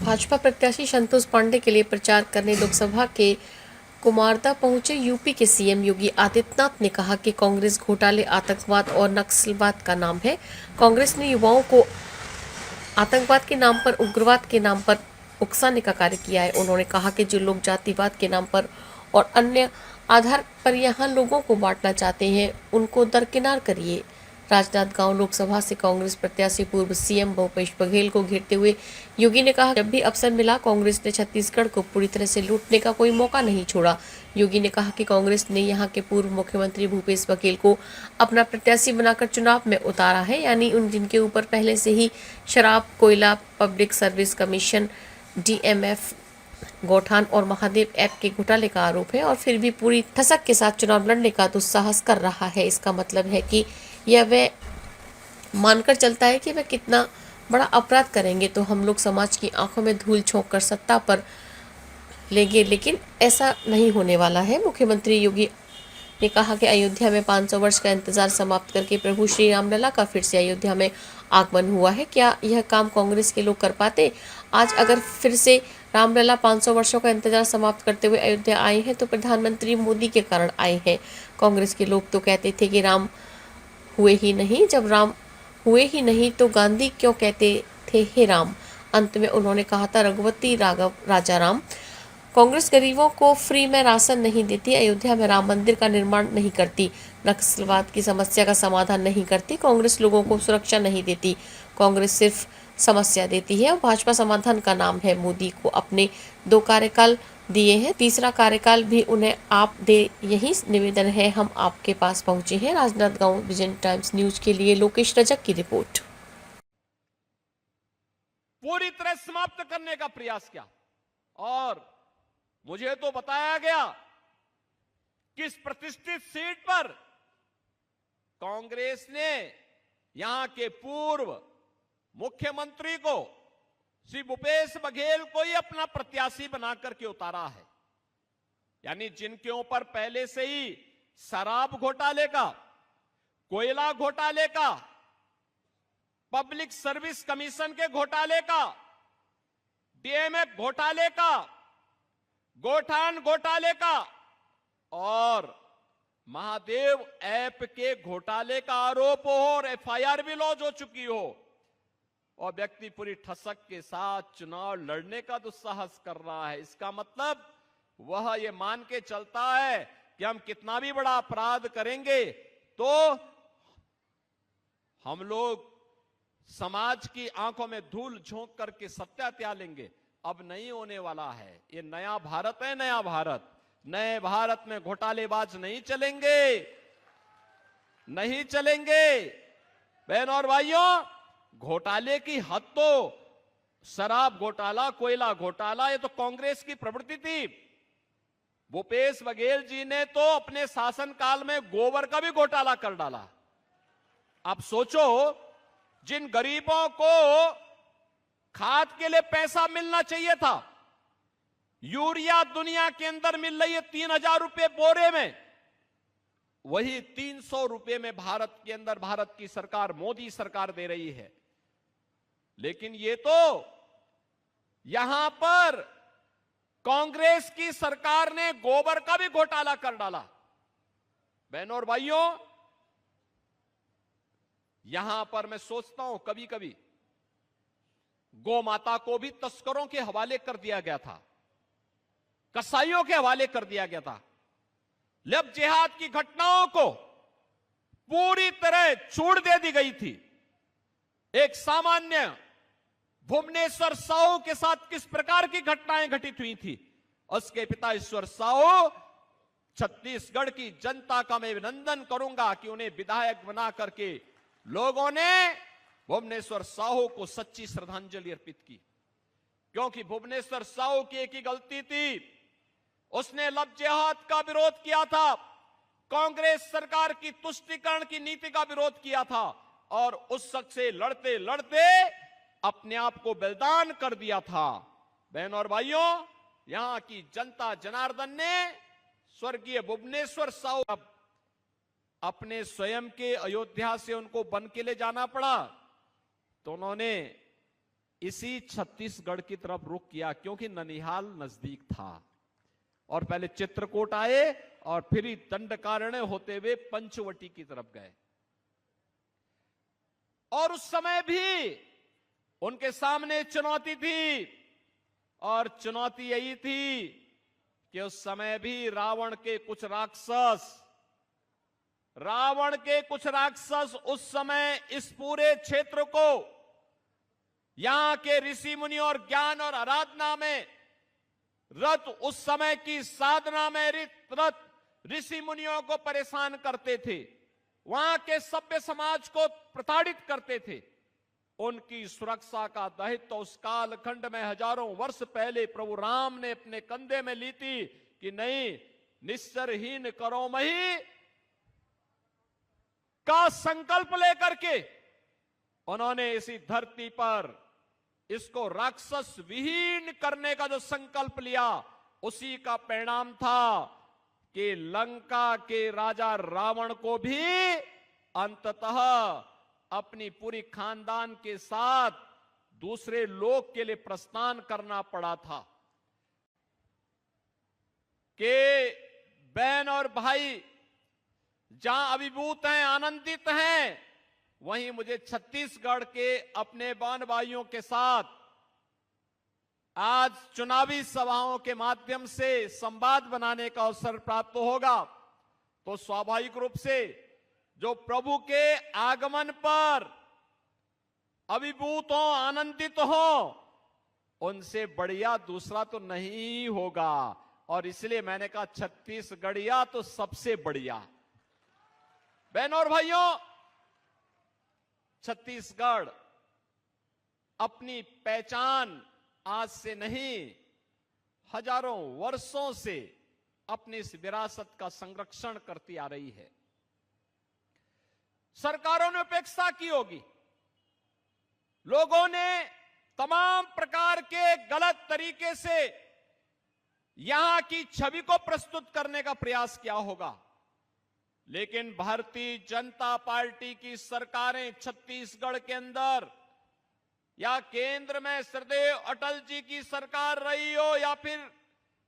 भाजपा प्रत्याशी संतोष पांडे के लिए प्रचार करने लोकसभा के कुमारदा पहुंचे यूपी के सीएम योगी आदित्यनाथ ने कहा कि कांग्रेस घोटाले, आतंकवाद और नक्सलवाद का नाम है। कांग्रेस ने युवाओं को आतंकवाद के नाम पर, उग्रवाद के नाम पर उकसाने का कार्य किया है। उन्होंने कहा कि जो लोग जातिवाद के नाम पर और अन्य आधार पर यहाँ लोगों को बांटना चाहते हैं, उनको दरकिनार करिए। राजनांदगांव लोकसभा से कांग्रेस प्रत्याशी पूर्व सीएम भूपेश बघेल को घेरते हुए योगी ने कहा, जब भी अवसर मिला कांग्रेस ने छत्तीसगढ़ को पूरी तरह से लूटने का कोई मौका नहीं छोड़ा। योगी ने कहा कि कांग्रेस ने यहां के पूर्व मुख्यमंत्री भूपेश बघेल को अपना प्रत्याशी बनाकर चुनाव में उतारा है, यानी उन जिनके ऊपर पहले से ही शराब, कोयला, पब्लिक सर्विस कमीशन, डीएमएफ, गौठान और महादेव ऐप के घोटाले का आरोप है, और फिर भी पूरी ठसक के साथ चुनाव लड़ने का दुस्साहस कर रहा है। इसका मतलब है कि यह वह मानकर चलता है कि वह कितना बड़ा अपराध करेंगे तो हम लोग समाज की आंखों में धूल झोंक कर सत्ता पर लेंगे, लेकिन ऐसा नहीं होने वाला है। मुख्यमंत्री योगी ने कहा कि अयोध्या में 500 वर्ष का इंतजार समाप्त करके प्रभु श्री रामलला का फिर से अयोध्या में आगमन हुआ है। क्या यह काम कांग्रेस के लोग कर पाते? आज अगर फिर से रामलला 500 वर्षों का इंतजार समाप्त करते हुए अयोध्या आए हैं तो प्रधानमंत्री मोदी के कारण आए हैं। कांग्रेस के लोग तो कहते थे कि राम हुए ही नहीं, जब राम हुए ही नहीं तो गांधी क्यों कहते थे हे राम। अंत में उन्होंने कहा था, रघुवती राघव राजा राम। कांग्रेस गरीबों को फ्री में राशन नहीं देती, अयोध्या में राम मंदिर का निर्माण नहीं करती, नक्सलवाद की समस्या का समाधान नहीं करती, कांग्रेस लोगों को सुरक्षा नहीं देती। कांग्रेस सिर्फ समस्या देती है और भाजपा समाधान का नाम है। मोदी को अपने 2 कार्यकाल दिए हैं, तीसरा कार्यकाल भी उन्हें आप दे, यही निवेदन है। हम आपके पास पहुंचे हैं। राजनांदगांव विजन टाइम्स न्यूज के लिए लोकेश रजक की रिपोर्ट। पूरी तरह समाप्त करने का प्रयास किया और मुझे तो बताया गया कि इस प्रतिष्ठित सीट पर कांग्रेस ने यहां के पूर्व मुख्यमंत्री को, श्री भूपेश बघेल को ही अपना प्रत्याशी बनाकर के उतारा है। यानी जिनके ऊपर पहले से ही शराब घोटाले का, कोयला घोटाले का, पब्लिक सर्विस कमीशन के घोटाले का, डीएमएफ घोटाले का, गौठान घोटाले का और महादेव ऐप के घोटाले का आरोप हो और एफआईआर भी लॉन्च हो चुकी हो और व्यक्ति पूरी ठसक के साथ चुनाव लड़ने का दुस्साहस कर रहा है, इसका मतलब वह यह मान के चलता है कि हम कितना भी बड़ा अपराध करेंगे तो हम लोग समाज की आंखों में धूल झोंक करके सत्या त्याग लेंगे। अब नहीं होने वाला है। ये नया भारत है, नया भारत। नए भारत में घोटालेबाज नहीं चलेंगे, नहीं चलेंगे। बहन और भाइयों, घोटाले की हद तो शराब घोटाला, कोयला घोटाला, ये तो कांग्रेस की प्रवृत्ति थी। भूपेश बघेल जी ने तो अपने शासनकाल में गोबर का भी घोटाला कर डाला। आप सोचो, जिन गरीबों को खाद के लिए पैसा मिलना चाहिए था, यूरिया दुनिया के अंदर मिल रही है 3000 रुपए बोरे में, वही 300 रुपए में भारत के अंदर भारत की सरकार, मोदी सरकार दे रही है। लेकिन ये तो यहां पर कांग्रेस की सरकार ने गोबर का भी घोटाला कर डाला। बहनों और भाइयों, यहां पर मैं सोचता हूं कभी कभी गौ माता को भी तस्करों के हवाले कर दिया गया था, कसाईयों के हवाले कर दिया गया था। लब जिहाद की घटनाओं को पूरी तरह छूट दे दी गई थी। एक सामान्य भुवनेश्वर साहू के साथ किस प्रकार की घटनाएं घटित हुई थी, उसके पिता ईश्वर साहू, छत्तीसगढ़ की जनता का मैं अभिनंदन करूंगा कि उन्हें विधायक बना करके लोगों ने भुवनेश्वर साहू को सच्ची श्रद्धांजलि अर्पित की। क्योंकि भुवनेश्वर साहू की एक ही गलती थी, उसने लब जिहाद का विरोध किया था, कांग्रेस सरकार की तुष्टीकरण की नीति का विरोध किया था और उस शख्स से लड़ते लड़ते अपने आप को बलिदान कर दिया था। बहनों और भाइयों, यहां की जनता जनार्दन ने स्वर्गीय भुवनेश्वर साहू अपने स्वयं के अयोध्या से उनको बन के ले जाना पड़ा, तो उन्होंने इसी छत्तीसगढ़ की तरफ रुख किया, क्योंकि ननिहाल नजदीक था। और पहले चित्रकूट आए और फिर ही दंडकारण्य होते हुए पंचवटी की तरफ गए। और उस समय भी उनके सामने चुनौती थी, और चुनौती यही थी कि उस समय भी रावण के कुछ राक्षस उस समय इस पूरे क्षेत्र को, यहां के ऋषि मुनि और ज्ञान और आराधना में रत, उस समय की साधना में रत ऋषि मुनियों को परेशान करते थे, वहां के सभ्य समाज को प्रताड़ित करते थे। उनकी सुरक्षा का दायित्व उस कालखंड में हजारों वर्ष पहले प्रभु राम ने अपने कंधे में ली थी कि नहीं, निस्सरहीन करो मही का संकल्प लेकर के उन्होंने इसी धरती पर इसको राक्षस विहीन करने का जो संकल्प लिया, उसी का परिणाम था कि लंका के राजा रावण को भी अंततः अपनी पूरी खानदान के साथ दूसरे लोक के लिए प्रस्थान करना पड़ा था। कि बहन और भाई जहां अभिभूत हैं, आनंदित हैं, वहीं मुझे छत्तीसगढ़ के अपने बहन भाइयों के साथ आज चुनावी सभाओं के माध्यम से संवाद बनाने का अवसर प्राप्त होगा। तो स्वाभाविक रूप से जो प्रभु के आगमन पर अभिभूत हो, आनंदित हो, उनसे बढ़िया दूसरा तो नहीं होगा। और इसलिए मैंने कहा छत्तीसगढ़िया तो सबसे बढ़िया। बहनों और भाइयों, छत्तीसगढ़ अपनी पहचान आज से नहीं, हजारों वर्षों से अपनी इस विरासत का संरक्षण करती आ रही है। सरकारों ने उपेक्षा की होगी, लोगों ने तमाम प्रकार के गलत तरीके से यहां की छवि को प्रस्तुत करने का प्रयास किया होगा, लेकिन भारतीय जनता पार्टी की सरकारें छत्तीसगढ़ के अंदर या केंद्र में श्रद्धेय अटल जी की सरकार रही हो, या फिर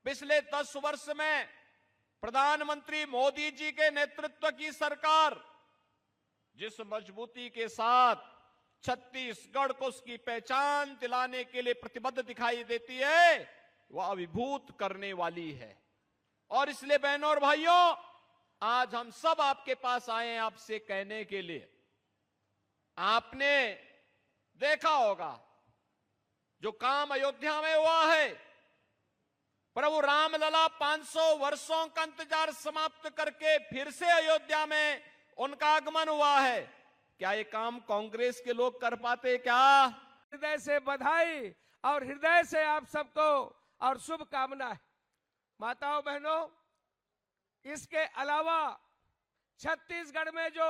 पिछले 10 वर्ष में प्रधानमंत्री मोदी जी के नेतृत्व की सरकार, जिस मजबूती के साथ छत्तीसगढ़ को उसकी पहचान दिलाने के लिए प्रतिबद्ध दिखाई देती है, वह अभिभूत करने वाली है। और इसलिए बहनों और भाइयों, आज हम सब आपके पास आए हैं आपसे कहने के लिए, आपने देखा होगा जो काम अयोध्या में हुआ है, प्रभु रामलला 500 वर्षों का इंतजार समाप्त करके फिर से अयोध्या में उनका आगमन हुआ है। क्या ये काम कांग्रेस के लोग कर पाते क्या? हृदय से बधाई और हृदय से आप सबको और शुभकामनाएं। माताओं बहनों, इसके अलावा छत्तीसगढ़ में जो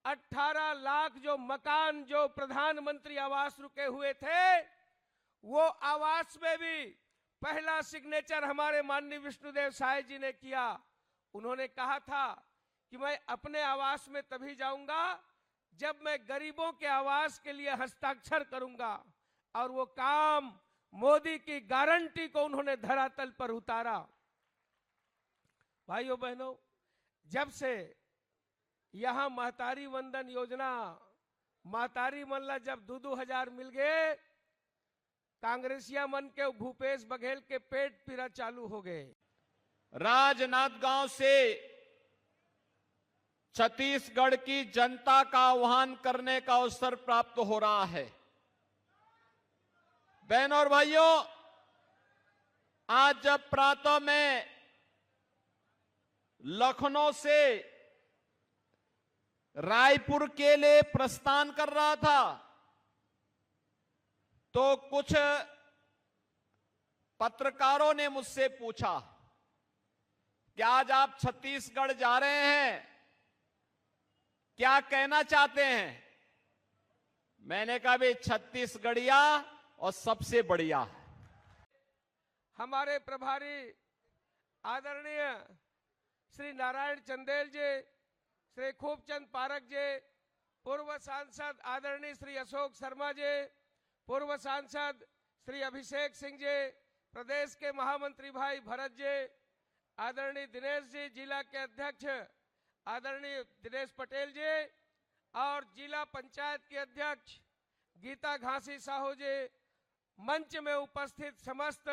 18 लाख जो मकान जो प्रधानमंत्री आवास रुके हुए थे, वो आवास में भी पहला सिग्नेचर हमारे माननीय विष्णुदेव साय जी ने किया। उन्होंने कहा था कि मैं अपने आवास में तभी जाऊंगा जब मैं गरीबों के आवास के लिए हस्ताक्षर करूंगा, और वो काम मोदी की गारंटी को उन्होंने धरातल पर उतारा। भाइयों बहनों, जब से यहां महतारी वंदन योजना, महतारी मल्ला जब 2-2 हजार मिल गए, कांग्रेसिया मन के भूपेश बघेल के पेट पीड़ा चालू हो गए। राजनांदगांव से छत्तीसगढ़ की जनता का आह्वान करने का अवसर प्राप्त हो रहा है। बहनों और भाइयों, आज जब प्रातः में लखनऊ से रायपुर के लिए प्रस्थान कर रहा था, तो कुछ पत्रकारों ने मुझसे पूछा कि आज आप छत्तीसगढ़ जा रहे हैं, क्या कहना चाहते हैं? मैंने कहा भाई छत्तीसगढ़िया और सबसे बढ़िया। हमारे प्रभारी आदरणीय श्री नारायण चंदेल जी, श्री खूबचंद पारक जी, पूर्व सांसद आदरणीय श्री अशोक शर्मा जी, पूर्व सांसद श्री अभिषेक सिंह जी, प्रदेश के महामंत्री भाई भरत जी, आदरणीय दिनेश जी, जिला के अध्यक्ष आदरणीय दिनेश पटेल जी और जिला पंचायत के अध्यक्ष गीता घासी साहू जी, मंच में उपस्थित समस्त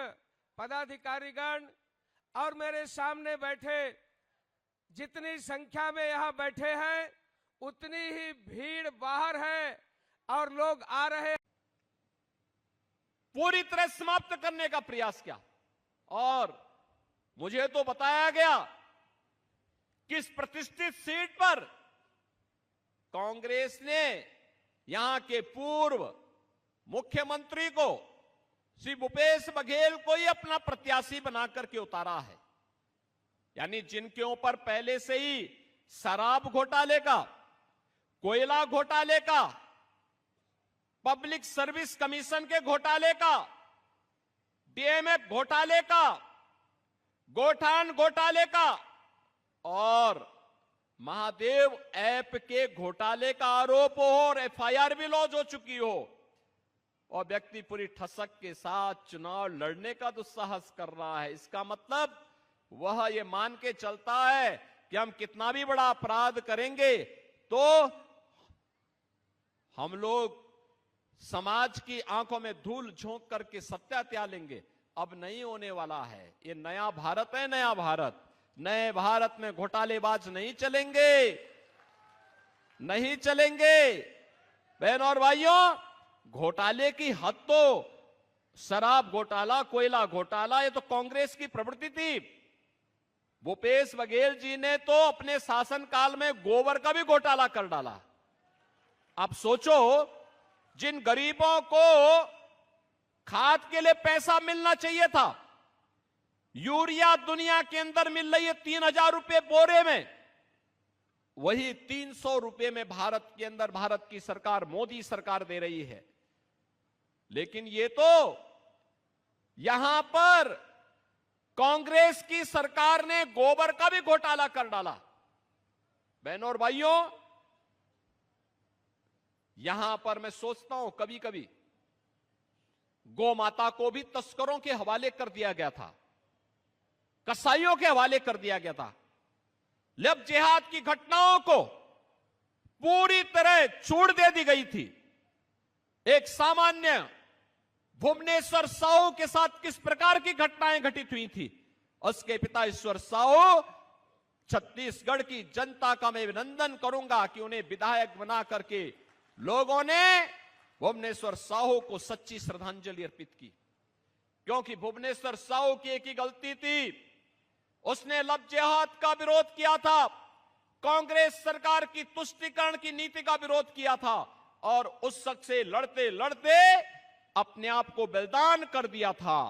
पदाधिकारीगण और मेरे सामने बैठे जितनी संख्या में यहाँ बैठे हैं उतनी ही भीड़ बाहर है और लोग आ रहे हैं। पूरी तरह समाप्त करने का प्रयास किया और मुझे तो बताया गया कि इस प्रतिष्ठित सीट पर कांग्रेस ने यहां के पूर्व मुख्यमंत्री को श्री भूपेश बघेल को ही अपना प्रत्याशी बनाकर के उतारा है। यानी जिनके ऊपर पहले से ही शराब घोटाले का, कोयला घोटाले का, पब्लिक सर्विस कमीशन के घोटाले का, डीएमएफ घोटाले का, गोठान घोटाले का और महादेव ऐप के घोटाले का आरोप हो और एफआईआर भी लॉन्च हो चुकी हो और व्यक्ति पूरी ठसक के साथ चुनाव लड़ने का दुस्साहस कर रहा है, इसका मतलब वह ये मान के चलता है कि हम कितना भी बड़ा अपराध करेंगे तो हम लोग समाज की आंखों में धूल झोंक करके सत्या त्याग लेंगे। अब नहीं होने वाला है। ये नया भारत है, नया भारत। नए भारत में घोटालेबाज नहीं चलेंगे, नहीं चलेंगे। बहन और भाइयों, घोटाले की हद तो शराब घोटाला, कोयला घोटाला, ये तो कांग्रेस की प्रवृत्ति थी। भूपेश बघेल जी ने तो अपने शासनकाल में गोबर का भी घोटाला कर डाला। आप सोचो, जिन गरीबों को खाद के लिए पैसा मिलना चाहिए था, यूरिया दुनिया के अंदर मिल रही है 3000 रुपए बोरे में, वही 300 रुपए में भारत के अंदर भारत की सरकार, मोदी सरकार दे रही है। लेकिन ये तो यहां पर कांग्रेस की सरकार ने गोबर का भी घोटाला कर डाला। बहनों और भाइयों, यहां पर मैं सोचता हूं कभी कभी गौ माता को भी तस्करों के हवाले कर दिया गया था, कसाईयों के हवाले कर दिया गया था। लब जिहाद की घटनाओं को पूरी तरह छूट दे दी गई थी। एक सामान्य भुवनेश्वर साहू के साथ किस प्रकार की घटनाएं घटित हुई थी, उसके पिता ईश्वर साहू, छत्तीसगढ़ की जनता का मैं अभिनंदन करूंगा कि उन्हें विधायक बना करके लोगों ने भुवनेश्वर साहू को सच्ची श्रद्धांजलि अर्पित की। क्योंकि भुवनेश्वर साहू की एक ही गलती थी, उसने लब जिहाद का विरोध किया था, कांग्रेस सरकार की तुष्टीकरण की नीति का विरोध किया था और उस शख्स से लड़ते लड़ते अपने आप को बलिदान कर दिया था।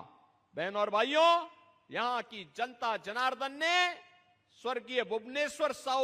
बहनों और भाइयों, यहां की जनता जनार्दन ने स्वर्गीय भुवनेश्वर साहू